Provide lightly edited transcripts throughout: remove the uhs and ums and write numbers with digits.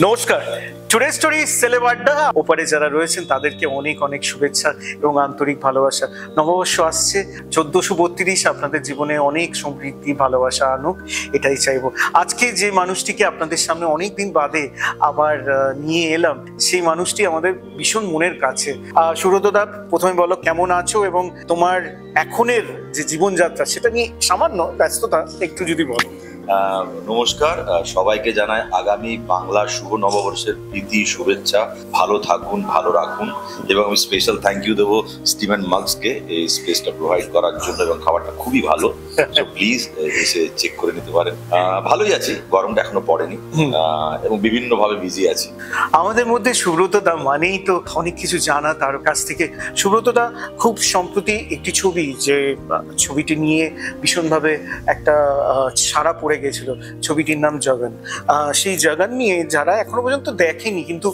নমস্কার, today story celeb আড্ডা ওপারে যারা রয়েছেন তাদেরকে অনেক অনেক শুভেচ্ছা এবং আন্তরিক ভালোবাসা। নববর্ষ আসছে, 1432, আপনাদের জীবনে অনেক সমৃদ্ধি ভালোবাসা আনুক, এটাই চাইবো। আজকে যে মানুষটিকে আপনাদের সামনে অনেকদিন বাদে আবার নিয়ে এলাম, সেই মানুষটি আমাদের ভীষণ মনের কাছে। সুব্রতদা, প্রথমে বলো কেমন আছো এবং তোমার এখনের যে জীবনযাত্রা সেটা নিয়ে সামান্য ব্যস্ততা একটু যদি বলো। নমস্কার, সবাইকে জানাই আগামী বাংলা শুভ নববর্ষের প্রীতি শুভেচ্ছা। ভালো থাকুন, ভালো রাখুন এবং আমি স্পেশাল থ্যাংক ইউ দেবো স্টিভেন মার্কসকে এই স্পেসটা প্রোভাইড করার জন্য, এবং খাবারটা খুবই ভালো। প্লিজ এসে চেক করে নিতে পারেন। ভালোই আছি, গরমটা এখনো পড়েনি এবং বিভিন্ন ভাবে বিজি আছি। আমাদের মধ্যে সুব্রতদা মানেই তো অনেক কিছু জানা তার কাছ থেকে। সুব্রতদা, খুব সম্প্রতি একটি ছবি, যে ছবিটি নিয়ে ভীষণভাবে একটা সাড়া পড়ে গেছিল, ছবিটির নাম জগন। সেই জগন নিয়ে যারা এখনো পর্যন্ত দেখেনি কিন্তু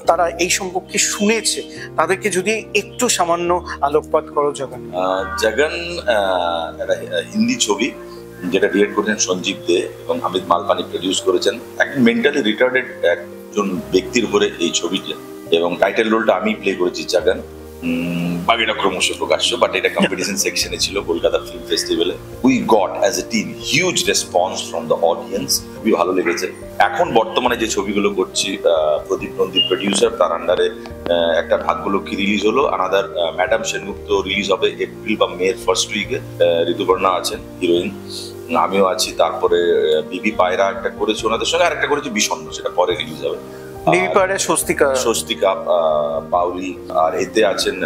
তারা এই সম্পর্কে শুনেছে, তাদেরকে যদি একটু সামান্য আলোকপাত করো। জগন একটা হিন্দি ছবি, যেটা ডিরেক্ট করেছেন সঞ্জীব দে এবং অমিত মালপানি প্রডিউস করেছেন। একজন মেন্টালি রিটার্ডেড একজন ব্যক্তির উপরে এই ছবিটা, এবং টাইটেল রোলটা আমি প্লে করেছি জগন। বাকিটা ক্রমশ প্রকাশ্য, বাট এটা কম্পিটিশন সেকশনে ছিল কলকাতা ফিল্ম ফেস্টিভ্যালে। We got as a team huge response from the audience, খুবই ভালো লেগেছে। এখন বর্তমানে যে ছবিগুলো করছি, প্রদীপ নন্দী প্রডিউসার, তার আন্ডারে একটা ভাগ্যলক্ষ্মী রিলিজ হলো, আনাদার ম্যাডাম সেনগুপ্ত রিলিজ হবে এপ্রিল বা মে ফার্স্ট উইকে। ঋতুপর্ণা আছেন হিরোইন, আমিও আছি। তারপরে বিবি পায়রা একটা করেছি ওনাদের সঙ্গে, আর একটা করেছি বিষণ্ণ, সেটা পরে রিলিজ হবে। স্বস্তিকা পাউলি, আর এতে আছেন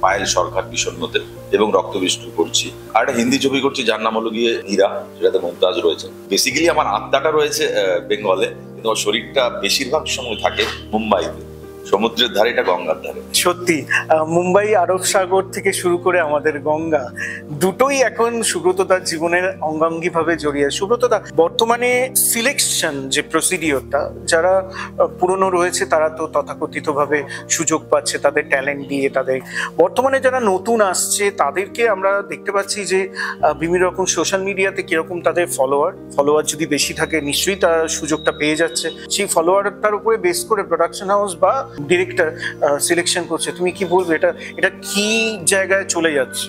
পায়েল সরকার বিষণ্ণতে, এবং রক্তবিষ্ণু করছি। আর একটা হিন্দি ছবি করছি যার নাম হলো গিয়ে হীরা, যেটাতে মুমতাজ রয়েছে। বেসিক্যালি আমার আত্মাটা রয়েছে বেঙ্গলে, কিন্তু আমার শরীরটা বেশিরভাগ সময় থাকে মুম্বাইতে, সমুদ্রের ধারে, এটা গঙ্গার ধারে। সত্যি, মুম্বাই আরব সাগর থেকে শুরু করে আমাদের গঙ্গা, দুটোই এখন সুব্রতদার জীবনের অঙ্গাঙ্গি ভাবে জড়িয়ে। সুব্রতদা, বর্তমানে সিলেকশন যে প্রসিডিওরটা, যারা পুরনো রয়েছে তারা তো তথাকথিত ভাবে সুযোগ পাচ্ছে তাদের ট্যালেন্ট দিয়ে। তাদের বর্তমানে যারা নতুন আসছে তাদেরকে আমরা দেখতে পাচ্ছি যে বিভিন্ন রকম সোশ্যাল মিডিয়াতে কিরকম তাদের ফলোয়ার যদি বেশি থাকে নিশ্চয়ই তারা সুযোগটা পেয়ে যাচ্ছে। সেই ফলোয়ারটার উপরে বেস করে প্রোডাকশন হাউস বা ডিরেক্টর সিলেকশন করছে। তুমি কি বলবে, এটা কি জায়গায় চলে যাচ্ছে?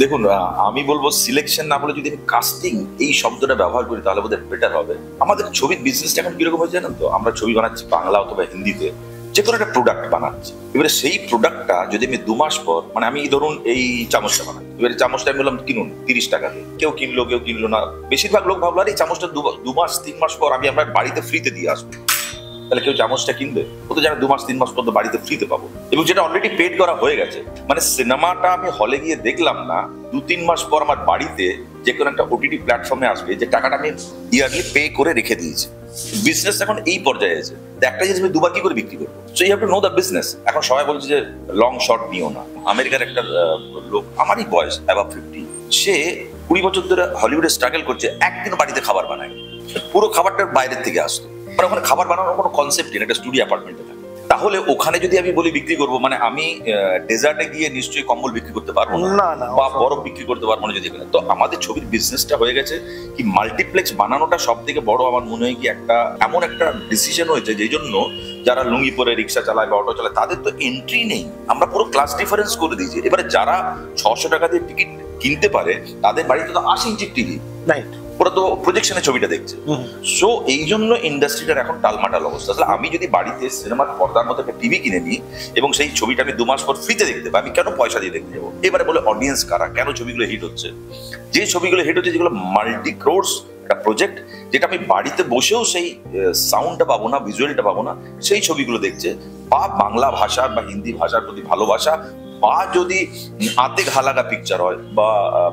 দেখুন, আমি বলবো সিলেকশন না বলে যদি আমি কাস্টিং এই শব্দটা ব্যবহার করি তাহলে বোধহয় বেটার হবে। আমাদের ছবির বিজনেসটা এখন কিরকম হয়েছে জানেন তো? আমরা ছবি বানাচ্ছি বাংলা অথবা হিন্দিতে, যে কোনো একটা প্রোডাক্ট বানাচ্ছি। এবারে সেই প্রোডাক্টটা যদি আমি 2 মাস পর, মানে আমি ধরুন এই চামচটা বানাই, এবারে চামচটা আমি বললাম কিনুন 30 টাকাতে, কেউ কিনলো কেউ কিনলো না। বেশিরভাগ লোক ভাবলো আর এই চামচটা 2 মাস 3 মাস পর আমি আমার বাড়িতে ফ্রিতে দিয়ে আসবো, তাহলে কেউ চামচটা কিনবে? ও তো জানে 2 মাস 3 মাস পর্যন্ত বাড়িতে ফ্রিতে পাবো, এবং যেটা অলরেডি পেড করা হয়ে গেছে। মানে সিনেমাটা আমি হলে গিয়ে দেখলাম না, 2-3 মাস পর আমার বাড়িতে যে কোনো একটা ওটিটি প্ল্যাটফর্মে আসবে, যে টাকাটা আমি ইয়ারলি পে করে রেখে দিয়েছি। বিজনেস এখন এই পর্যায়ে আছে, একটা জিনিস আমি 2 বার কি করে বিক্রি করবো? So you have to know the business. এখন সবাই বলছে যে লং শর্ট নিও না। আমেরিকার একটা লোক, আমারই বয়স অ্যাবাভ 50, সে 20 বছর ধরে হলিউডে স্ট্রাগল করছে, একদিন বাড়িতে খাবার বানায়, পুরো খাবারটা বাইরের থেকে আসতো। মানে ওখানে খাবার বানানোর কোনো কনসেপ্ট নেই, একটা স্টুডিও অ্যাপার্টমেন্টে থাকে। তাহলে ওখানে যদি আমি বলি বিক্রি করবো, মানে আমি ডেজার্টে গিয়ে নিশ্চয়ই কম্বল বিক্রি করতে পারবো না, বা বরফ বিক্রি করতে পারবো না যদি এখানে। তো আমাদের ছবির বিজনেসটা হয়ে গেছে কি, মাল্টিপ্লেক্স বানানোটা সব থেকে বড় আমার মনে হয় কি একটা এমন একটা ডিসিশন হয়েছে, যেই জন্য যারা লুঙ্গি পরে রিক্সা চালায় বা অটো চালায় তাদের তো এন্ট্রি নেই, আমরা পুরো ক্লাস ডিফারেন্স করে দিয়েছি। এবারে যারা 600 টাকা দিয়ে টিকিট কিনতে পারে তাদের বাড়িতে তো 80 ইঞ্চির টিভি, রাইট, ওরা তো প্রজেকশনে ছবিটা দেখছে। সো এই জন্য ইন্ডাস্ট্রিটার এখন টালমাটাল অবস্থা। আসলে আমি যদি বাড়িতে সিনেমার পর্দার মতো একটা টিভি কিনে নিই এবং সেই ছবিটা আমি 2 মাস পর ফ্রিতে দেখতে পাই, আমি কেন পয়সা দিয়ে দেখতে যাবো? এবারে বলে অডিয়েন্স কারা, কেন ছবিগুলো হিট হচ্ছে? যে ছবিগুলো হিট হচ্ছে, যেগুলো মাল্টি ক্রোর্স একটা প্রজেক্ট, যেটা আমি বাড়িতে বসেও সেই সাউন্ডটা পাবো না, ভিজুয়ালটা পাবো না, সেই ছবিগুলো দেখছে। বা বাংলা ভাষার বা হিন্দি ভাষার প্রতি ভালোবাসা, বা যদি আতে ঘালাগা পিকচার হয় বা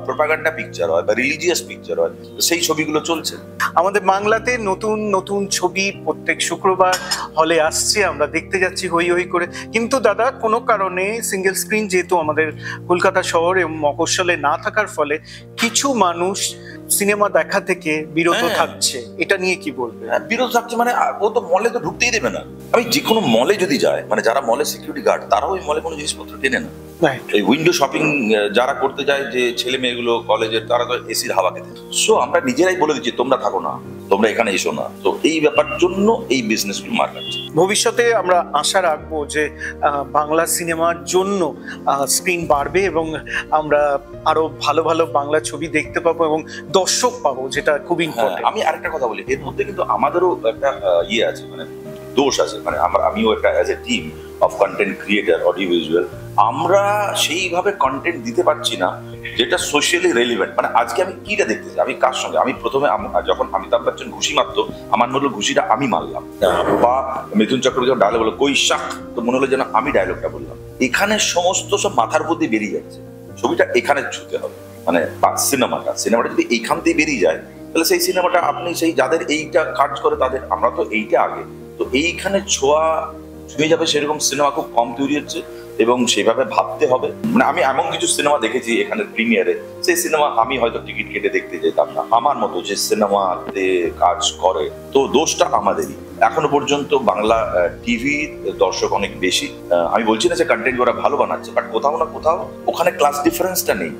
প্রোপাগান্ডা পিকচার হয় বা রিলিজিয়াস পিকচার হয়, সেই ছবিগুলো চলছে। আমাদের বাংলাতে নতুন নতুন ছবি প্রত্যেক শুক্রবার হলে আসছে, আমরা দেখতে যাচ্ছি হই হই করে। কিন্তু দাদা, কোনো কারণে সিঙ্গেল স্ক্রিন যেহেতু আমাদের কলকাতা শহরে মফস্বলে না থাকার ফলে কিছু মানুষ সিনেমা দেখা থেকে বিরত থাকছে, এটা নিয়ে কি বলবে? বিরত থাকছে মানে ও তো মলে তো ঢুকতেই দেবে না। আমি যে কোনো মলে যদি যায়, মানে যারা মলে সিকিউরিটি গার্ড, তারাও ওই মলে কোনো জিনিসপত্র কেনে না। এই উইন্ডো শপিং যারা করতে যায়, যে ছেলে মেয়েগুলো কলেজের, তারা তো এসির হাওয়া খেতে। সো আমরা নিজেরাই বলে দিচ্ছি তোমরা থাকো না, তোমরা এখানে এসো না। তো এই ব্যাপার জন্য এই বিজনেসগুলো মার খাচ্ছে। ভবিষ্যতে আমরা আশা রাখবো যে বাংলা সিনেমার জন্য স্ক্রিন বাড়বে এবং আমরা আরো ভালো ভালো বাংলা ছবি দেখতে পাবো এবং দর্শক পাবো, যেটা খুব ইম্পর্টেন্ট। আমি আরেকটা কথা বলি, এর মধ্যে কিন্তু আমাদেরও একটা ইয়ে আছে, মানে দোষ আছে। মানে আমিও একটা as a team of content creator audio visual, আমরা সেইভাবে কন্টেন্ট দিতে পারছি না যেটা সোশ্যালি রেলিভেন্ট। মানে আজকে আমি কিটা দেখতে চাই, আমি কার সঙ্গে, আমি প্রথমে যখন অমিতাভ বচ্চন ঘুষি মারতো, আমার মনে হলো ঘুষিটা আমি মারলাম, বা মিথুন চক্রবর্তী ডায়লগ হলো কই শাক, তো মনে হলো যেন আমি ডায়লগটা বললাম। এখানে সমস্ত সব মাথার বুদ্ধি বেরিয়ে যাচ্ছে, ছবিটা এখানে ছুতে হবে। মানে সিনেমাটা যদি এইখান দিয়ে বেরিয়ে যায়, তাহলে সেই সিনেমাটা আপনি সেই যাদের এইটা কাজ করে তাদের, আমরা তো এইটা আগে, তো এইখানে ছুঁয়ে যাবে সেরকম সিনেমা খুব কম তৈরি হচ্ছে, এবং সেভাবে ভাবতে হবে। মানে আমি এমন কিছু সিনেমা দেখেছি এখানে প্রিমিয়ারে, সেই সিনেমা আমি হয়তো টিকিট কেটে দেখতে যেতাম না। আমার মতো যে সিনেমাতে কাজ করে, তো দোষটা আমাদেরই। এখনো পর্যন্ত বাংলা টিভি দর্শক অনেক বেশি। আমি বলছি না যে কন্টেন্ট ওরা ভালো বানাচ্ছে, বাট কোথাও না কোথাও ওখানে ক্লাস ডিফারেন্সটা নেই।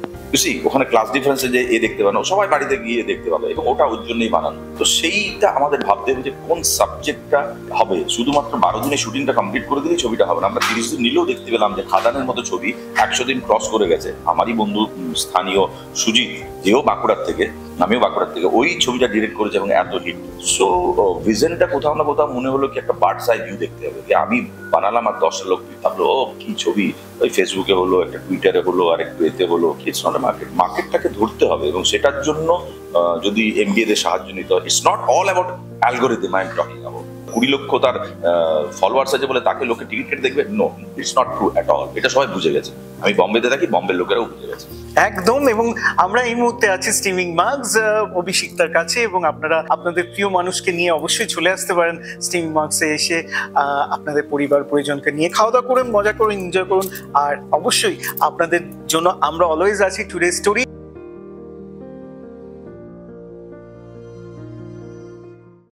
ওখানে ক্লাস ডিফারেন্সে যে এ দেখতে পানো, সবাই বাড়িতে গিয়ে দেখতে পাবে, এবং ওটা ওর জন্যই বানানো। তো সেইটা আমাদের ভাবতে হবে যে কোন সাবজেক্টটা হবে। শুধুমাত্র 12 দিনে শুটিংটা কমপ্লিট করে দিলেই ছবিটা হবে না। আমরা 30 দিন নিলেও দেখতে পেলাম যে খাদানের মতো ছবি 100 দিন ক্রস করে গেছে। আমারই বন্ধু স্থানীয় সুজিত, যেও বাঁকুড়ার থেকে, আমিও বাঁকুড়ার থেকে, ওই ছবিটা ডিরেক্ট করেছে এবং এত হিট। সো ভিশনটা কোথাও না কোথাও মনে হলো কি একটা বার্ডস আই ভিউ দেখতে হবে, যে আমি বানালাম আর 10টা লোক ভাবলো ও কি ছবি, ওই ফেসবুকে হলো, একটা টুইটারে হলো, আর একটু এতে হলো। ইটস নট এ মার্কেটটাকে ধরতে হবে, এবং সেটার জন্য যদি এমবিএ দের সাহায্য নিতে হয়। It's not all about algorithm I am talking about. 20 লক্ষ তার ফলোয়ার্স আছে বলে তাকে লোকে টিকিট কেটে দেখবে, no, it's not true at all. এটা সবাই বুঝে গেছে। আমি বম্বেতে থাকি, বম্বের লোকেরাও বুঝে গেছে একদম। এবং আমরা এই মুহূর্তে আছি স্ট্রিমিং মার্কস অভিষিক্তার কাছে, এবং আপনারা আপনাদের প্রিয় মানুষকে নিয়ে অবশ্যই চলে আসতে পারেন স্ট্রিমিং মার্কসে এসে। আপনাদের পরিবার পরিজনকে নিয়ে খাওয়া দাওয়া করুন, মজা করুন, এনজয় করুন। আর অবশ্যই আপনাদের জন্য আমরা অলওয়েজ আছি টুডে স্টোরি।